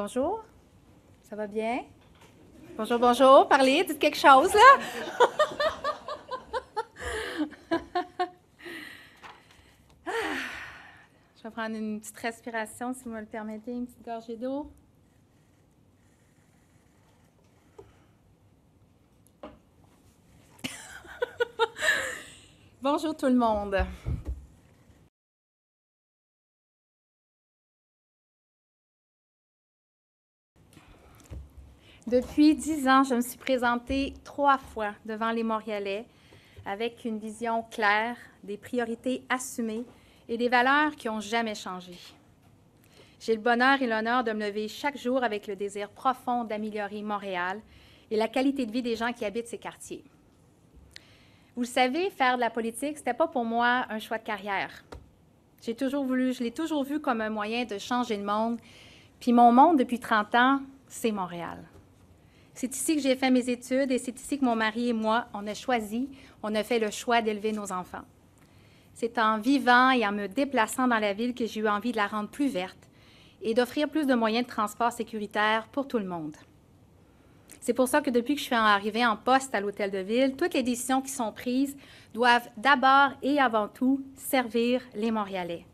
Bonjour, ça va bien? Bonjour, bonjour, parlez, dites quelque chose, là. Je vais prendre une petite respiration, si vous me le permettez, une petite gorgée d'eau. Bonjour tout le monde. Depuis 10 ans, je me suis présentée 3 fois devant les Montréalais avec une vision claire, des priorités assumées et des valeurs qui n'ont jamais changé. J'ai le bonheur et l'honneur de me lever chaque jour avec le désir profond d'améliorer Montréal et la qualité de vie des gens qui habitent ces quartiers. Vous le savez, faire de la politique, ce n'était pas pour moi un choix de carrière. Je l'ai toujours vu comme un moyen de changer le monde. Puis mon monde, depuis 30 ans, c'est Montréal. C'est ici que j'ai fait mes études et c'est ici que mon mari et moi, on a fait le choix d'élever nos enfants. C'est en vivant et en me déplaçant dans la ville que j'ai eu envie de la rendre plus verte et d'offrir plus de moyens de transport sécuritaires pour tout le monde. C'est pour ça que depuis que je suis arrivée en poste à l'Hôtel de Ville, toutes les décisions qui sont prises doivent d'abord et avant tout servir les Montréalais.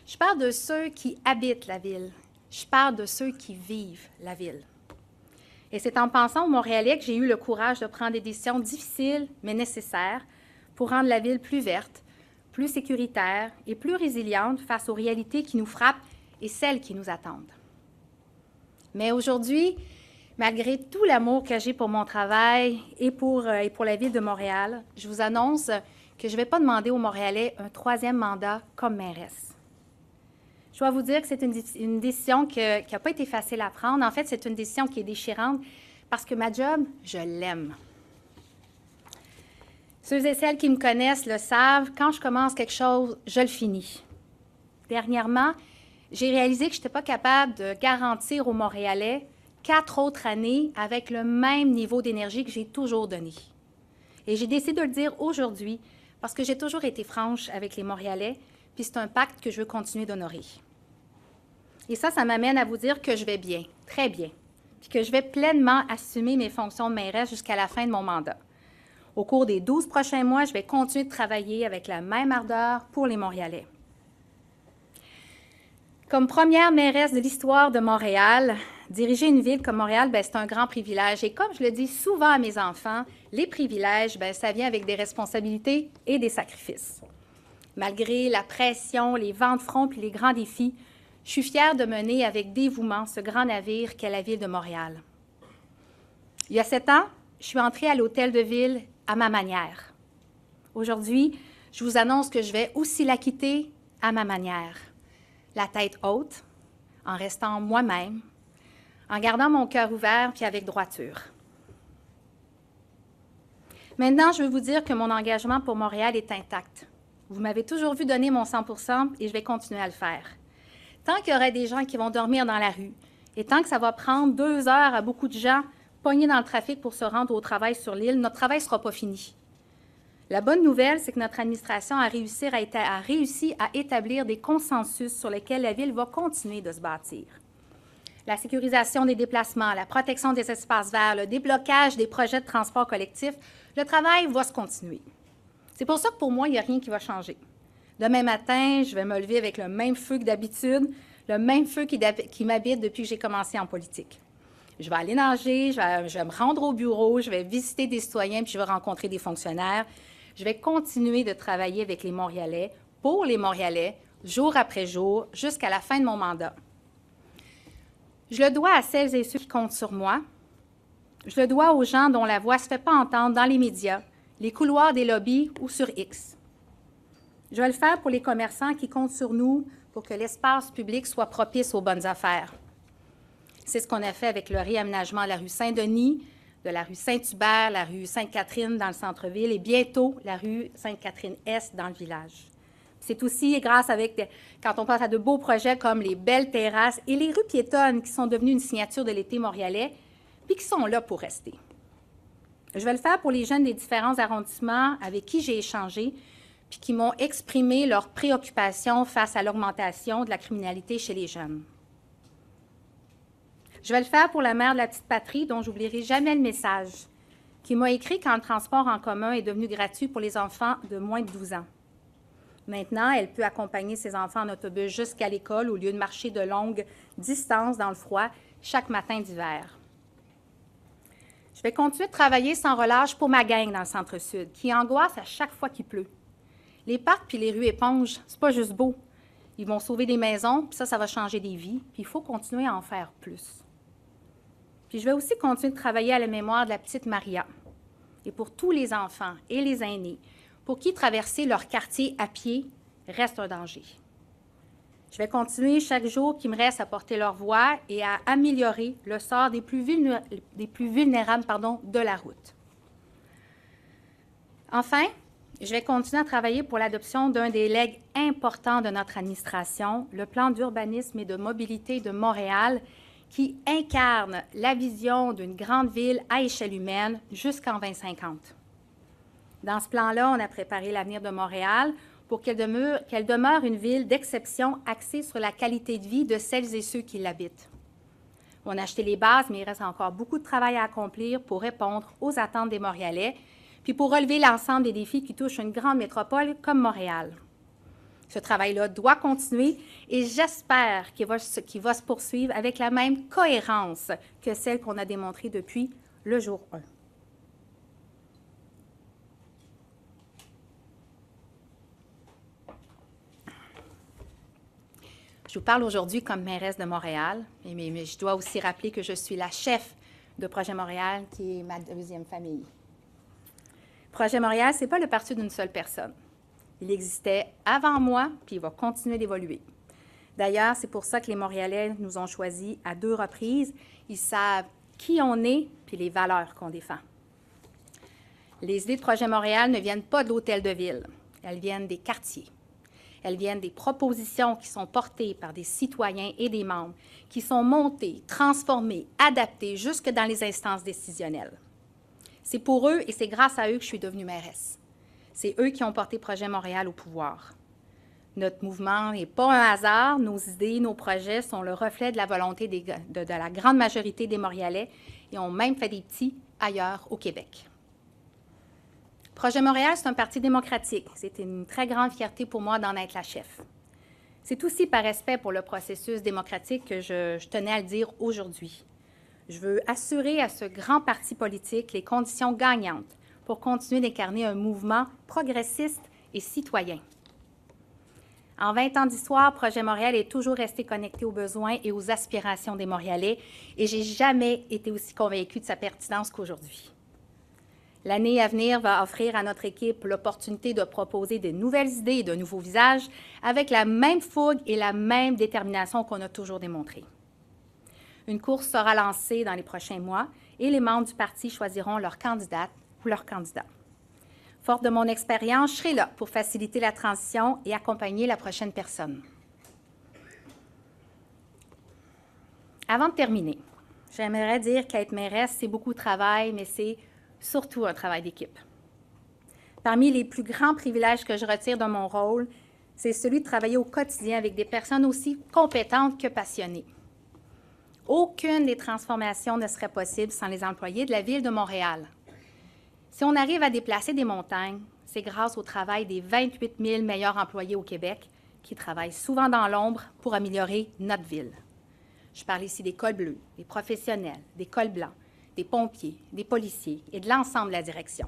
Je parle de ceux qui habitent la ville. Je parle de ceux qui vivent la ville. Et c'est en pensant aux Montréalais que j'ai eu le courage de prendre des décisions difficiles, mais nécessaires, pour rendre la ville plus verte, plus sécuritaire et plus résiliente face aux réalités qui nous frappent et celles qui nous attendent. Mais aujourd'hui, malgré tout l'amour que j'ai pour mon travail et pour la ville de Montréal, je vous annonce que je ne vais pas demander aux Montréalais un 3e mandat comme mairesse. Je dois vous dire que c'est une décision qui n'a pas été facile à prendre. En fait, c'est une décision qui est déchirante parce que ma job, je l'aime. Ceux et celles qui me connaissent le savent, quand je commence quelque chose, je le finis. Dernièrement, j'ai réalisé que je n'étais pas capable de garantir aux Montréalais 4 autres années avec le même niveau d'énergie que j'ai toujours donné. Et j'ai décidé de le dire aujourd'hui parce que j'ai toujours été franche avec les Montréalais, puis c'est un pacte que je veux continuer d'honorer. Et ça m'amène à vous dire que je vais bien, très bien, puis que je vais pleinement assumer mes fonctions de mairesse jusqu'à la fin de mon mandat. Au cours des 12 prochains mois, je vais continuer de travailler avec la même ardeur pour les Montréalais. Comme première mairesse de l'histoire de Montréal, diriger une ville comme Montréal, c'est un grand privilège. Et comme je le dis souvent à mes enfants, les privilèges, ça vient avec des responsabilités et des sacrifices. Malgré la pression, les vents de front puis les grands défis, je suis fière de mener avec dévouement ce grand navire qu'est la ville de Montréal. Il y a 7 ans, je suis entrée à l'Hôtel de Ville à ma manière. Aujourd'hui, je vous annonce que je vais aussi la quitter à ma manière. La tête haute, en restant moi-même, en gardant mon cœur ouvert puis avec droiture. Maintenant, je veux vous dire que mon engagement pour Montréal est intact. Vous m'avez toujours vu donner mon 100% et je vais continuer à le faire. Tant qu'il y aura des gens qui vont dormir dans la rue et tant que ça va prendre 2 heures à beaucoup de gens pognés dans le trafic pour se rendre au travail sur l'île, notre travail ne sera pas fini. La bonne nouvelle, c'est que notre administration a réussi à établir des consensus sur lesquels la ville va continuer de se bâtir. La sécurisation des déplacements, la protection des espaces verts, le déblocage des projets de transport collectif, le travail va se continuer. C'est pour ça que pour moi, il n'y a rien qui va changer. Demain matin, je vais me lever avec le même feu que d'habitude, le même feu qui m'habite depuis que j'ai commencé en politique. Je vais aller nager, je vais me rendre au bureau, je vais visiter des citoyens, puis je vais rencontrer des fonctionnaires. Je vais continuer de travailler avec les Montréalais, pour les Montréalais, jour après jour, jusqu'à la fin de mon mandat. Je le dois à celles et ceux qui comptent sur moi. Je le dois aux gens dont la voix ne se fait pas entendre dans les médias, les couloirs des lobbies ou sur X. Je vais le faire pour les commerçants qui comptent sur nous pour que l'espace public soit propice aux bonnes affaires. C'est ce qu'on a fait avec le réaménagement de la rue Saint-Denis, de la rue Saint-Hubert, la rue Sainte-Catherine dans le centre-ville et bientôt la rue Sainte-Catherine-Est dans le village. C'est aussi grâce quand on pense à de beaux projets comme les belles terrasses et les rues piétonnes qui sont devenues une signature de l'été montréalais puis qui sont là pour rester. Je vais le faire pour les jeunes des différents arrondissements avec qui j'ai échangé puis qui m'ont exprimé leurs préoccupations face à l'augmentation de la criminalité chez les jeunes. Je vais le faire pour la mère de la petite patrie, dont j'oublierai jamais le message, qui m'a écrit quand le transport en commun est devenu gratuit pour les enfants de moins de 12 ans. Maintenant, elle peut accompagner ses enfants en autobus jusqu'à l'école au lieu de marcher de longues distances dans le froid chaque matin d'hiver. Je vais continuer de travailler sans relâche pour ma gang dans le centre-sud, qui angoisse à chaque fois qu'il pleut. Les parcs puis les rues éponges, c'est pas juste beau. Ils vont sauver des maisons, puis ça va changer des vies, puis il faut continuer à en faire plus. Puis je vais aussi continuer de travailler à la mémoire de la petite Maria, et pour tous les enfants et les aînés, pour qui traverser leur quartier à pied reste un danger. Je vais continuer chaque jour qui me reste à porter leur voix et à améliorer le sort des plus vulnérables de la route. Enfin, je vais continuer à travailler pour l'adoption d'un des legs importants de notre administration, le plan d'urbanisme et de mobilité de Montréal, qui incarne la vision d'une grande ville à échelle humaine jusqu'en 2050. Dans ce plan-là, on a préparé l'avenir de Montréal pour qu'elle demeure une ville d'exception axée sur la qualité de vie de celles et ceux qui l'habitent. On a acheté les bases, mais il reste encore beaucoup de travail à accomplir pour répondre aux attentes des Montréalais, puis pour relever l'ensemble des défis qui touchent une grande métropole comme Montréal. Ce travail-là doit continuer et j'espère qu'il va se poursuivre avec la même cohérence que celle qu'on a démontrée depuis le jour 1. Je vous parle aujourd'hui comme mairesse de Montréal, mais je dois aussi rappeler que je suis la chef de Projet Montréal, qui est ma deuxième famille. Projet Montréal, ce n'est pas le parti d'une seule personne. Il existait avant moi, puis il va continuer d'évoluer. D'ailleurs, c'est pour ça que les Montréalais nous ont choisis à 2 reprises. Ils savent qui on est, puis les valeurs qu'on défend. Les idées de Projet Montréal ne viennent pas de l'hôtel de ville. Elles viennent des quartiers. Elles viennent des propositions qui sont portées par des citoyens et des membres, qui sont montées, transformées, adaptées jusque dans les instances décisionnelles. C'est pour eux et c'est grâce à eux que je suis devenue mairesse. C'est eux qui ont porté Projet Montréal au pouvoir. Notre mouvement n'est pas un hasard. Nos idées, nos projets sont le reflet de la volonté de la grande majorité des Montréalais et ont même fait des petits ailleurs au Québec. Projet Montréal, c'est un parti démocratique. C'est une très grande fierté pour moi d'en être la chef. C'est aussi par respect pour le processus démocratique que je tenais à le dire aujourd'hui. Je veux assurer à ce grand parti politique les conditions gagnantes pour continuer d'incarner un mouvement progressiste et citoyen. En 20 ans d'histoire, Projet Montréal est toujours resté connecté aux besoins et aux aspirations des Montréalais et je n'ai jamais été aussi convaincue de sa pertinence qu'aujourd'hui. L'année à venir va offrir à notre équipe l'opportunité de proposer de nouvelles idées et de nouveaux visages avec la même fougue et la même détermination qu'on a toujours démontrée. Une course sera lancée dans les prochains mois et les membres du parti choisiront leur candidate ou leur candidat. Forte de mon expérience, je serai là pour faciliter la transition et accompagner la prochaine personne. Avant de terminer, j'aimerais dire qu'être mairesse, c'est beaucoup de travail, mais c'est surtout un travail d'équipe. Parmi les plus grands privilèges que je retire de mon rôle, c'est celui de travailler au quotidien avec des personnes aussi compétentes que passionnées. Aucune des transformations ne serait possible sans les employés de la Ville de Montréal. Si on arrive à déplacer des montagnes, c'est grâce au travail des 28 000 meilleurs employés au Québec qui travaillent souvent dans l'ombre pour améliorer notre ville. Je parle ici des cols bleus, des professionnels, des cols blancs, des pompiers, des policiers et de l'ensemble de la direction.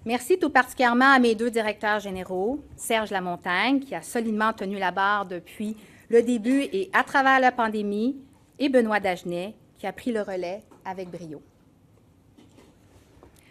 Merci tout particulièrement à mes 2 directeurs généraux, Serge Lamontagne, qui a solidement tenu la barre depuis le début et à travers la pandémie, et Benoît Dagenet, qui a pris le relais avec brio.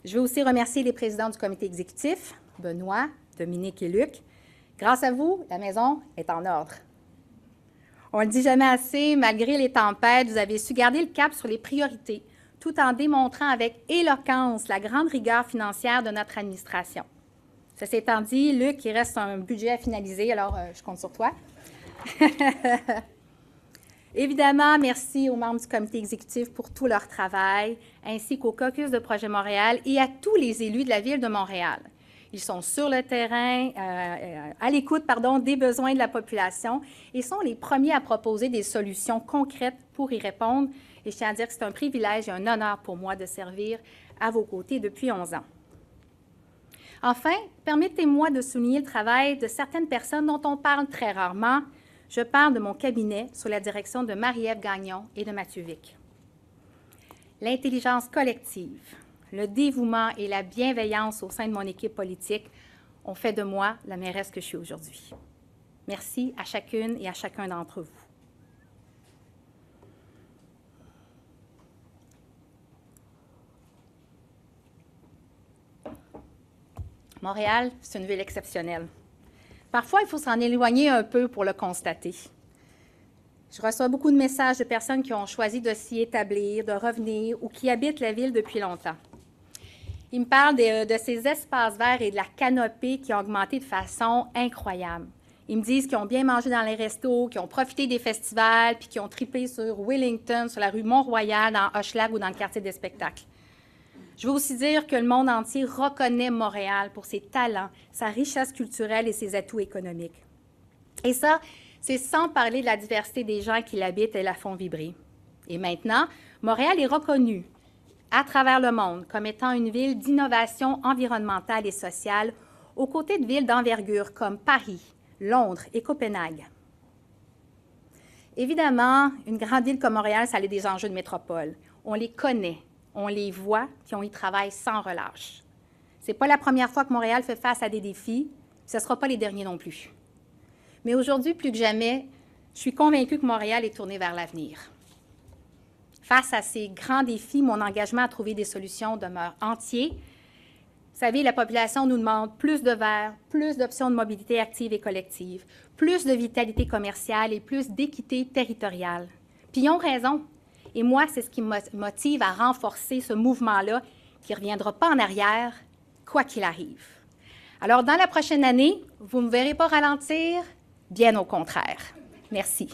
Je veux aussi remercier les présidents du comité exécutif, Benoît, Dominique et Luc. Grâce à vous, la maison est en ordre. On ne le dit jamais assez, malgré les tempêtes, vous avez su garder le cap sur les priorités, tout en démontrant avec éloquence la grande rigueur financière de notre administration. Ceci étant dit, Luc, il reste un budget à finaliser, alors je compte sur toi. Évidemment, merci aux membres du comité exécutif pour tout leur travail, ainsi qu'au caucus de Projet Montréal et à tous les élus de la Ville de Montréal, Ils sont sur le terrain, à l'écoute, des besoins de la population et sont les premiers à proposer des solutions concrètes pour y répondre. Et je tiens à dire que c'est un privilège et un honneur pour moi de servir à vos côtés depuis 11 ans. Enfin, permettez-moi de souligner le travail de certaines personnes dont on parle très rarement. Je parle de mon cabinet sous la direction de Marie-Ève Gagnon et de Mathieu Vic. L'intelligence collective, le dévouement et la bienveillance au sein de mon équipe politique ont fait de moi la mairesse que je suis aujourd'hui. Merci à chacune et à chacun d'entre vous. Montréal, c'est une ville exceptionnelle. Parfois, il faut s'en éloigner un peu pour le constater. Je reçois beaucoup de messages de personnes qui ont choisi de s'y établir, de revenir ou qui habitent la ville depuis longtemps. Ils me parlent de ces espaces verts et de la canopée qui ont augmenté de façon incroyable. Ils me disent qu'ils ont bien mangé dans les restos, qu'ils ont profité des festivals, puis qu'ils ont trippé sur Wellington, sur la rue Mont-Royal, dans Hochelag ou dans le quartier des spectacles. Je veux aussi dire que le monde entier reconnaît Montréal pour ses talents, sa richesse culturelle et ses atouts économiques. Et ça, c'est sans parler de la diversité des gens qui l'habitent et la font vibrer. Et maintenant, Montréal est reconnue à travers le monde comme étant une ville d'innovation environnementale et sociale, aux côtés de villes d'envergure comme Paris, Londres et Copenhague. Évidemment, une grande ville comme Montréal, ça a des enjeux de métropole. On les connaît. On les voit, puis on y travaille sans relâche. Ce n'est pas la première fois que Montréal fait face à des défis, ce ne sera pas les derniers non plus. Mais aujourd'hui, plus que jamais, je suis convaincue que Montréal est tourné vers l'avenir. Face à ces grands défis, mon engagement à trouver des solutions demeure entier. Vous savez, la population nous demande plus de verre, plus d'options de mobilité active et collective, plus de vitalité commerciale et plus d'équité territoriale. Puis ils ont raison. Et moi, c'est ce qui me motive à renforcer ce mouvement-là qui ne reviendra pas en arrière, quoi qu'il arrive. Alors, dans la prochaine année, vous ne me verrez pas ralentir, bien au contraire. Merci.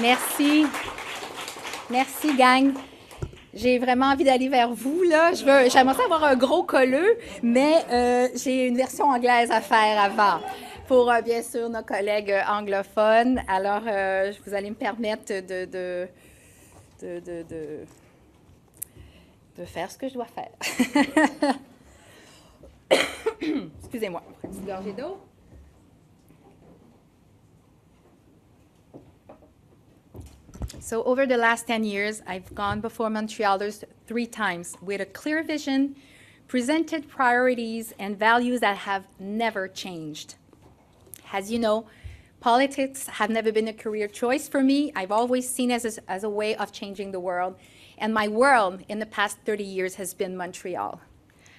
Merci. Merci, gang. J'ai vraiment envie d'aller vers vous, là. J'aimerais ça avoir un gros colleux, mais j'ai une version anglaise à faire avant pour, bien sûr, nos collègues anglophones. Alors, vous allez me permettre de faire ce que je dois faire. Excusez-moi, une petite gorgée d'eau. So over the last 10 years, I've gone before Montrealers 3 times with a clear vision, presented priorities and values that have never changed. As you know, politics have never been a career choice for me. I've always seen it as a way of changing the world. And my world in the past 30 years has been Montreal.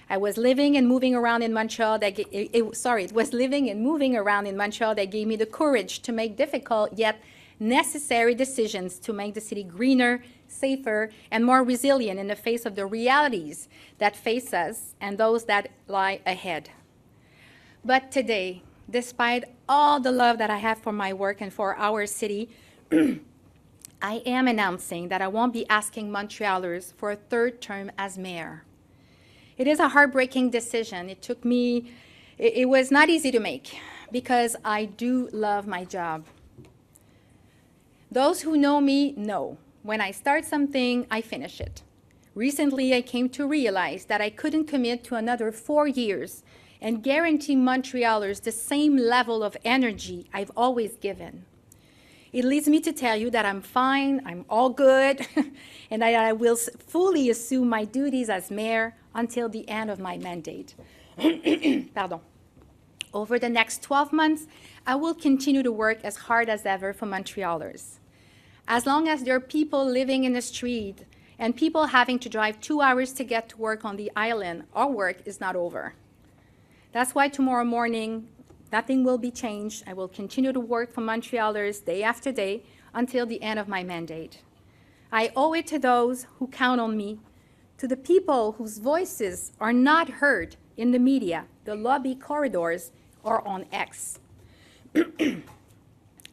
I was living and moving around in Montreal it was living and moving around in Montreal that gave me the courage to make difficult yet necessary decisions to make the city greener, safer, and more resilient in the face of the realities that face us and those that lie ahead. But today, despite all the love that I have for my work and for our city, I am announcing that I won't be asking Montrealers for a third term as mayor. It is a heartbreaking decision. It was not easy to make because I do love my job. Those who know me know, when I start something, I finish it. Recently, I came to realize that I couldn't commit to another 4 years and guarantee Montrealers the same level of energy I've always given. It leads me to tell you that I'm fine, I'm all good, and I will fully assume my duties as mayor until the end of my mandate. Pardon. Over the next 12 months, I will continue to work as hard as ever for Montrealers. As long as there are people living in the street and people having to drive 2 hours to get to work on the island, our work is not over. That's why tomorrow morning, nothing will be changed. I will continue to work for Montrealers day after day until the end of my mandate. I owe it to those who count on me, to the people whose voices are not heard in the media, the lobby corridors, or on X.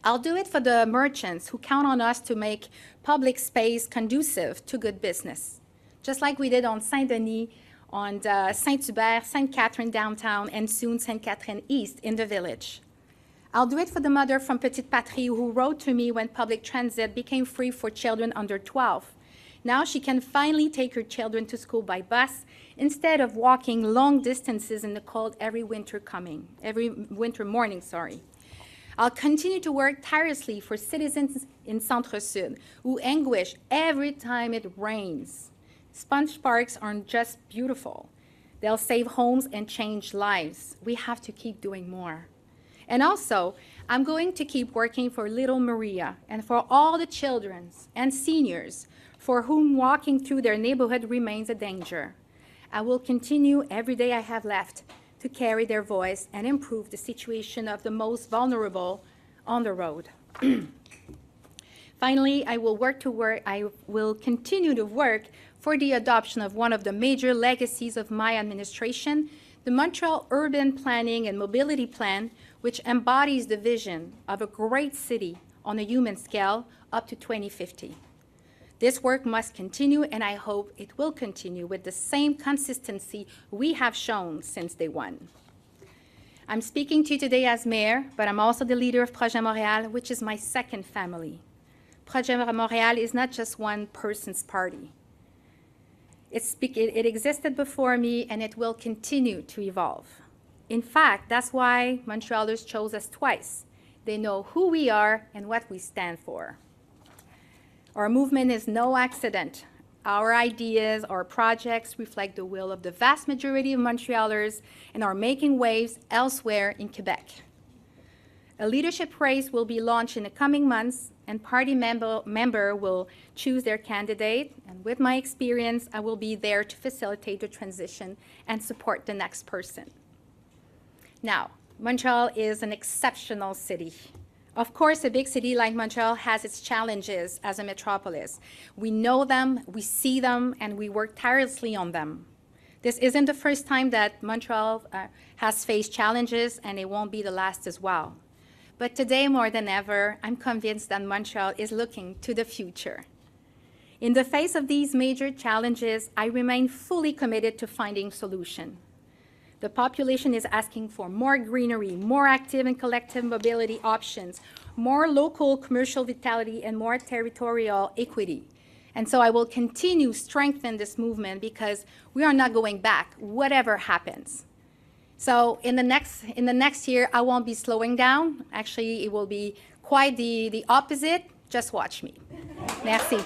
I'll do it for the merchants who count on us to make public space conducive to good business, just like we did on Saint-Denis, on Saint-Hubert, Sainte-Catherine downtown, and soon Sainte-Catherine East in the village. I'll do it for the mother from Petite Patrie who wrote to me when public transit became free for children under 12. Now she can finally take her children to school by bus instead of walking long distances in the cold every winter morning. I'll continue to work tirelessly for citizens in Centre-Sud who anguish every time it rains. Sponge parks aren't just beautiful. They'll save homes and change lives. We have to keep doing more. And also, I'm going to keep working for little Maria and for all the children and seniors for whom walking through their neighborhood remains a danger. I will continue every day I have left to carry their voice and improve the situation of the most vulnerable on the road. Finally, I will continue to work for the adoption of one of the major legacies of my administration, the Montreal Urban Planning and Mobility Plan, which embodies the vision of a great city on a human scale up to 2050. This work must continue, and I hope it will continue with the same consistency we have shown since day one. I'm speaking to you today as mayor, but I'm also the leader of Projet Montréal, which is my second family. Projet Montréal is not just one person's party. It existed before me, and it will continue to evolve. In fact, that's why Montrealers chose us twice. They know who we are and what we stand for. Our movement is no accident. Our ideas, our projects reflect the will of the vast majority of Montrealers and are making waves elsewhere in Quebec. A leadership race will be launched in the coming months, and party member will choose their candidate. And with my experience, I will be there to facilitate the transition and support the next person. Now, Montreal is an exceptional city. Of course, a big city like Montreal has its challenges as a metropolis. We know them, we see them, and we work tirelessly on them. This isn't the first time that Montreal has faced challenges, and it won't be the last as well. But today, more than ever, I'm convinced that Montreal is looking to the future. In the face of these major challenges, I remain fully committed to finding solutions. The population is asking for more greenery, more active and collective mobility options, more local commercial vitality, and more territorial equity. And so I will continue to strengthen this movement because we are not going back, whatever happens. So in the next year, I won't be slowing down. Actually, it will be quite the opposite. Just watch me. Merci.